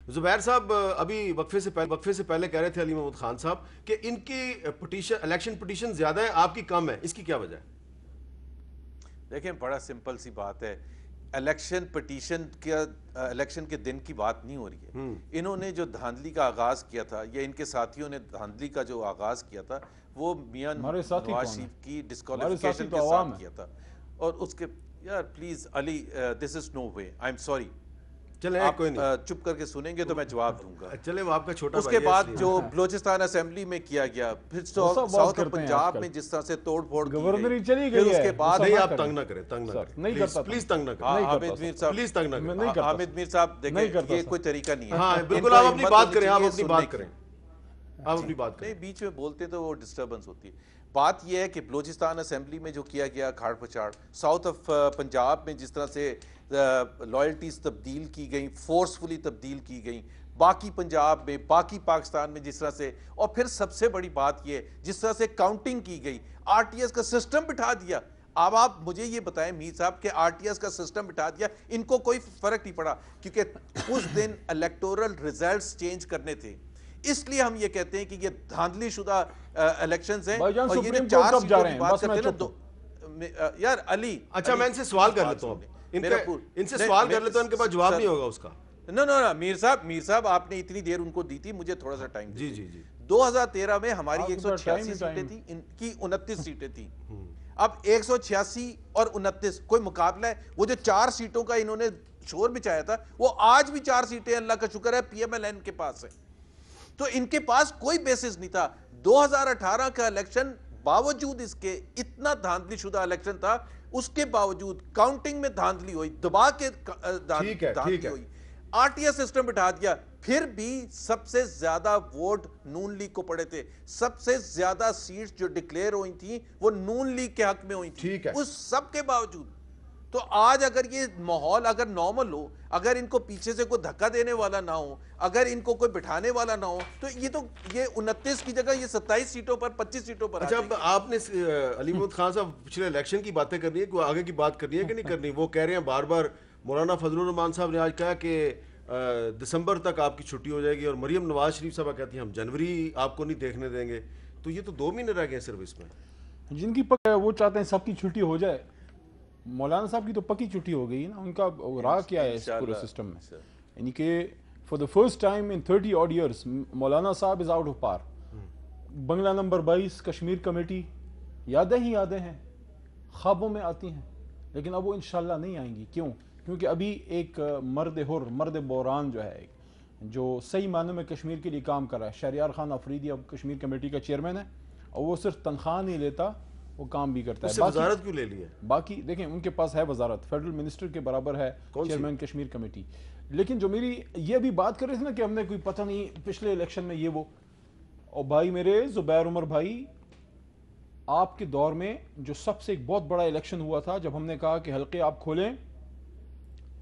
زبیر صاحب ابھی وقفے سے پہلے کہہ رہے تھے علی محمد خان صاحب کہ ان کی الیکشن پٹیشن زیادہ ہے، آپ کی کم ہے، اس کی کیا وجہ ہے؟ دیکھیں بڑا سمپل سی بات ہے، الیکشن پٹیشن کا الیکشن کے دن کی بات نہیں ہو رہی ہے. انہوں نے جو دھاندلی کا آغاز کیا تھا یا ان کے ساتھیوں نے دھاندلی کا جو آغاز کیا تھا وہ میاں نواز شریف کی ڈسکوالیفیکیشن کے ساتھ کیا تھا. اور اس کے یار please Ali this is no way, I'm sorry, چلیں آپ کوئی نہیں، چپ کر کے سنیں گے تو میں جواب دوں گا. چلیں وہ آپ کا چھوٹا اس بھائی کے ہے بعد اس لیے جو بلوچستان اسمبلی میں کیا گیا، پھر ساؤتھ آف پنجاب میں جس طرح سے توڑ پھوڑ کی گورنری گئی، چلی پھر گئی اس کے ہے. بعد نہیں آپ تنگ نہ کریں، نہیں کرتا، پلیز تنگ نہ کریں. حامد میر صاحب، پلیز تنگ نہ کریں. حامد میر صاحب دیکھیں یہ کوئی طریقہ نہیں ہے. ہاں بالکل، آپ اپنی بات کریں، آپ اپنی بات کریں، آپ اپنی بات کریں. نہیں بیچ میں بولتے تو وہ ڈسٹربنس ہوتی ہے. بات یہ ہے کہ بلوچستان اسمبلی میں جو کیا گیا کھاڑ پچاڑ، ساؤتھ آف پنجاب میں جس طرح سے لائلٹیز تبدیل کی گئیں، فورسفلی تبدیل کی گئیں، باقی پنجاب میں، باقی پاکستان میں جس طرح سے، اور پھر سب سے بڑی بات یہ جس طرح سے کاؤنٹنگ کی گئی، آر ٹی ایس کا سسٹم بٹھا دیا. اب آپ مجھے یہ بتائیں میر صاحب کہ آر ٹی ایس کا سسٹم بٹھا دیا، ان کو کوئی فرق نہیں پڑا کیونکہ اس دن الیکٹورل ریزلٹس چینج کرنے تھے. اس لیے ہم یہ کہتے ہیں کہ یہ دھاندلی شدہ الیکشنز ہیں. اور یہ جو 4 سیٹوں کی بات کرتے ہیں نا یار علی، اچھا میں ان سے سوال کر لیتا ہوں، ان سے سوال کر لیتا ہوں، ان کے پاس جواب نہیں ہوگا اس کا. نو میر صاحب آپ نے اتنی دیر ان کو دی تھی، مجھے تھوڑا سا ٹائم جی جی جی. 2013 میں ہماری 186 سیٹیں تھیں، ان کی 29 سیٹیں تھیں. اب 186 اور 29 کوئی مقابلہ ہے؟ وہ جو 4 سیٹوں کا انہوں نے شور بچایا تھا، وہ آج بھی 4 سیٹیں اللہ کا شکر ہے پی ایم ایل این کے پاس ہے. تو ان کے پاس کوئی بیسس نہیں تھا. 2018 کا الیکشن باوجود اس کے اتنا دھاندلی شدہ الیکشن تھا، اس کے باوجود کاؤنٹنگ میں دھاندلی ہوئی، دبا کے دھاندلی ہوئی، آر ٹی ایس سسٹم بٹھا دیا. پھر بھی سب سے زیادہ ووٹ نون لیگ کو پڑے تھے، سب سے زیادہ سیٹس جو ڈکلیئر ہوئی تھیں وہ نون لیگ کے حق میں ہوئی تھیں. اس سب کے باوجود تو آج اگر یہ ماحول اگر نارمل ہو، اگر ان کو پیچھے سے کوئی دھکا دینے والا نہ ہو، اگر ان کو کوئی بٹھانے والا نہ ہو، تو یہ 29 کی جگہ یہ 27 سیٹوں پر 25 سیٹوں پر. اچھا اب آپ نے علی محمد خان صاحب پچھلے الیکشن کی باتیں کرنی ہے، کوئی آگے کی بات کرنی ہے کہ نہیں کرنی؟ وہ کہہ رہے ہیں بار بار، مولانا فضل الرحمان صاحب نے آج کہا کہ دسمبر تک آپ کی چھٹی ہو جائے گی، اور مریم نواز شریف صاحبہ کہتی ہیں ہم جنوری آپ کو نہیں دیکھنے دیں گے. تو یہ تو 2 مہینے رہ گئے صرف اس میں. جن کی پک ہے وہ چاہتے ہیں سب کی چھٹی ہو جائے. مولانا صاحب کی تو پکی چھٹی ہو گئی نا. ان کا راہ کیا ہے اس پورے سسٹم میں؟ یعنی کہ for the first time in 30 odd years مولانا صاحب is out of power. Bangla number 22 Kashmir committee یادیں ہی یادیں ہیں، خوابوں میں آتی ہیں، لیکن اب وہ انشاءاللہ نہیں آئیں گی. کیوں؟ کیونکہ ابھی ایک مرد حر، مرد بوران جو ہے، جو صحیح معنی میں کشمیر کے لیے کام کر رہا ہے، شہریار خان آفریدی اب کشمیر کمیٹی کا چیئرمین ہے، اور وہ صرف تنخواہ نہیں لیتا، وہ کام بھی کرتا ہے. اس سے وزارت کیوں لے لی ہے؟ باقی دیکھیں ان کے پاس ہے وزارت، فیڈرل منسٹر کے برابر ہے چیئرمین کشمیر کمیٹی. لیکن جو میری یہ بھی بات کر رہے تھے نا کہ ہم نے کوئی پتہ نہیں پچھلے الیکشن میں یہ وہ، اور بھائی میرے زبیر عمر بھائی، آپ کے دور میں جو سب سے ایک بہت بڑا الیکشن ہوا تھا جب ہم نے کہا کہ حلقے آپ کھولیں،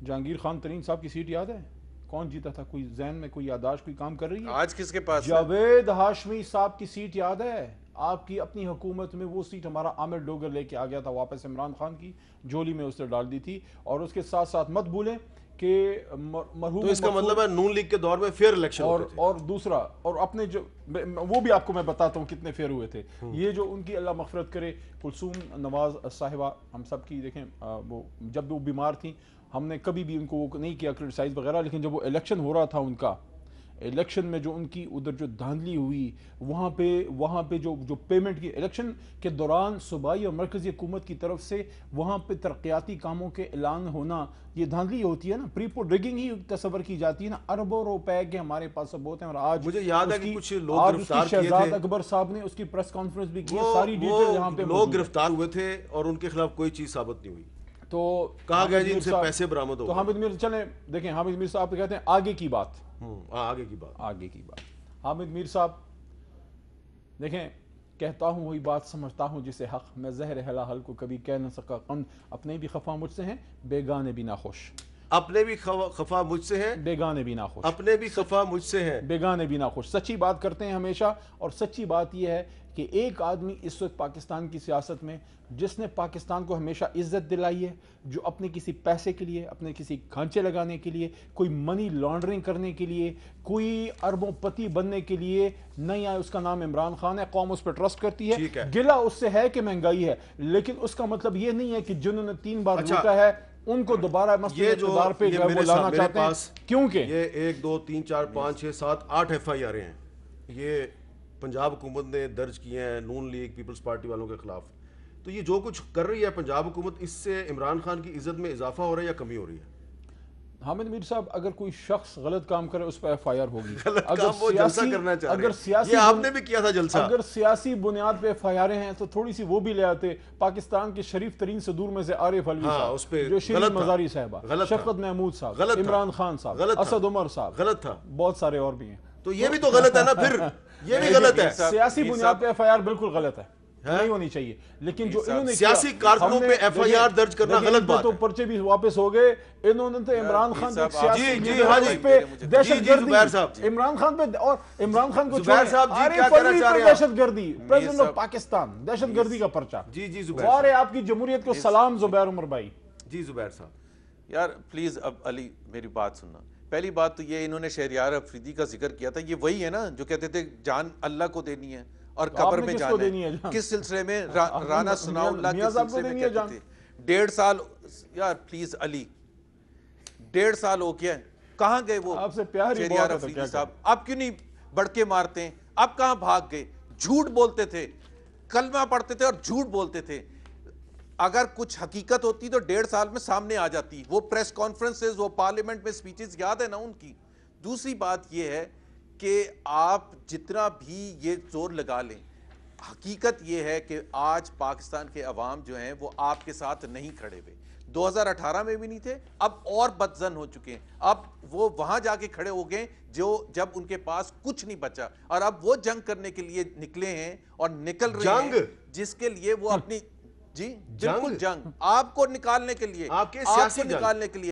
جہانگیر خان ترین صاحب کی سیٹ یاد ہے؟ کون جیتا تھا؟ کوئی ذہن میں کوئی یادداشت کوئی کام کر رہی ہے؟ آج کس کے پاس؟ جاوید ہاشمی صاحب کی سیٹ یاد ہے؟ آپ کی اپنی حکومت میں وہ سیٹ ہمارا عامر ڈوگر لے کے آ گیا تھا واپس، عمران خان کی جولی میں اس نے ڈال دی تھی. اور اس کے ساتھ ساتھ مت بھولیں کہ مرحوم، تو اس کا مطلب ہے نون لیگ کے دور میں فیئر الیکشن ہوتے تھے. اور دوسرا، اور اپنے جو وہ بھی آپ کو میں بتاتا ہوں کتنے فیئر ہوئے تھے. یہ جو ان کی اللہ مغفرت کرے کلثوم نواز صاحبہ، ہم سب کی دیکھیں وہ جب وہ بیمار تھیں ہم نے کبھی بھی ان کو وہ نہیں کیا کرٹیسائز وغیرہ، لیکن جب وہ الیکشن ہو رہا تھا ان کا، الیکشن میں جو ان کی ادھر جو دھاندلی ہوئی، وہاں پہ جو پیمنٹ کی الیکشن کے دوران صوبائی اور مرکزی حکومت کی طرف سے وہاں پہ ترقیاتی کاموں کے اعلان ہونا، یہ دھاندلی ہوتی ہے نا، پری پوڈ ریگنگ ہی تصور کی جاتی ہے نا. اربوں روپے کے ہمارے پاس ثبوت ہیں. اور آج مجھے یاد ہے کہ کچھ لوگ گرفتار کیے تھے، شہزاد اکبر صاحب نے اس کی پریس کانفرنس بھی کی، ساری ڈیٹیل یہاں پہ لوگ گرفتار ہوئے تھے اور ان کے خلاف کوئی چیز ثابت نہیں ہوئی. تو کہا گیا جی ان سے پیسے برآمد ہو. تو حامد میر، چلیں دیکھیں حامد میر صاحب کہتے ہیں آگے کی بات، آگے کی بات. حامد میر صاحب دیکھیں، کہتا ہوں وہی بات سمجھتا ہوں جسے حق، میں زہر ہلا حل کو کبھی کہہ نہ سکا قند، اپنے بھی خفا مجھ سے ہیں بیگانے بھی ناخوش. اپنے بھی خفا مجھ سے ہیں، بیگانے بھی ناخوش، اپنے بھی خفا مجھ سے ہیں، بیگانے بھی ناخوش. سچی بات کرتے ہیں ہمیشہ. اور سچی بات یہ ہے کہ ایک آدمی اس وقت پاکستان کی سیاست میں جس نے پاکستان کو ہمیشہ عزت دلائی ہے، جو اپنے کسی پیسے کے لیے، اپنے کسی کھانچے لگانے کے لیے، کوئی منی لانڈرنگ کرنے کے لیے، کوئی اربوں پتی بننے کے لیے نہیں آئے، اس کا نام عمران خان ہے. قوم اس پہ ٹرسٹ کرتی ہے. گلہ اس سے ہے کہ مہنگائی ہے، لیکن اس کا مطلب یہ نہیں ہے کہ جنہوں نے 3 بار لوٹا ہے ان کو دوبارہ مسئلے اقتدار پہ جو ہے وہ لانا چاہتے ہیں. کیونکہ یہ 1 2 3 4 5 6 7 8 FIR ہیں یہ پنجاب حکومت نے درج کیے ہیں نون لیگ پیپلز پارٹی والوں کے خلاف. تو یہ جو کچھ کر رہی ہے پنجاب حکومت، اس سے عمران خان کی عزت میں اضافہ ہو رہا ہے یا کمی ہو رہی ہے؟ حامد میر صاحب، اگر کوئی شخص غلط کام کرے اس پہ FIR ہوگی. غلط کام وہ جلسہ کرنا چاہ رہے ہیں، یہ آپ نے بھی کیا تھا جلسہ. اگر سیاسی بنیاد پہ FIR ہیں تو تھوڑی سی وہ بھی لے آتے. پاکستان کے شریف ترین صدور میں سے عارف علوی صاحب، جو شیرین مزاری صاحبہ، شفقت محمود صاحب، عمران خان صاحب، اسد عمر صاحب، غلط تھا. بہت سارے اور بھی ہیں. تو یہ بھی تو غلط ہے نا پھر، یہ بھی غلط ہے. سیاسی بنیاد پہ FIR بالکل غلط ہے، نہیں ہونی چاہیے. لیکن جو انہوں نے سیاسی کارکنوں پہ FIR درج کرنا غلط بات ہے. تو پرچے بھی واپس ہو گئے. انہوں نے تو عمران خان پہ جی پہ دہشت گردی، زبیر صاحب عمران خان پہ، اور عمران خان کو زبیر صاحب جی کیا کہنا چاہ رہے ہیں؟ دہشت گردی، پریزیڈنٹ آف پاکستان، دہشت گردی کا پرچہ. جی زبیر وارے آپ کی جمہوریت کو سلام زبیر عمر بھائی. جی زبیر صاحب یار پلیز اب علی میری بات سننا. پہلی بات تو یہ انہوں نے شہریار افریدی کا ذکر کیا تھا، یہ وہی ہے نا جو کہتے تھے جان اللہ کو دینی ہے اور قبر میں جان ہے. کس سلسلے میں؟ رانا ثناء اللہ کے سلسلے میں کہتے تھے 1.5 سال. یار پلیز علی 1.5 سال ہو گیا ہے، کہاں گئے وہ شہریار افریدی صاحب؟ آپ کیوں نہیں بڑھ کے مارتے ہیں؟ آپ کہاں بھاگ گئے؟ جھوٹ بولتے تھے، کلمہ پڑھتے تھے اور جھوٹ بولتے تھے. اگر کچھ حقیقت ہوتی تو 1.5 سال میں سامنے آ جاتی. وہ پریس کانفرنسز، وہ پارلیمنٹ میں سپیچز یاد ہے نا ان کی. دوسری بات یہ ہے کہ آپ جتنا بھی یہ زور لگا لیں، حقیقت یہ ہے کہ آج پاکستان کے عوام جو ہیں وہ آپ کے ساتھ نہیں کھڑے ہوئے. 2018 میں بھی نہیں تھے، اب اور بدظن ہو چکے ہیں. اب وہ وہاں جا کے کھڑے ہو گئے جب ان کے پاس کچھ نہیں بچا، اور اب وہ جنگ کرنے کے لیے نکلے ہیں اور نکل رہے ہیں جس کے لیے وہ اپنی، جی بالکل جنگ آپ کو نکالنے کے لیے، آپ کے سیاسی نکالنے کے لیے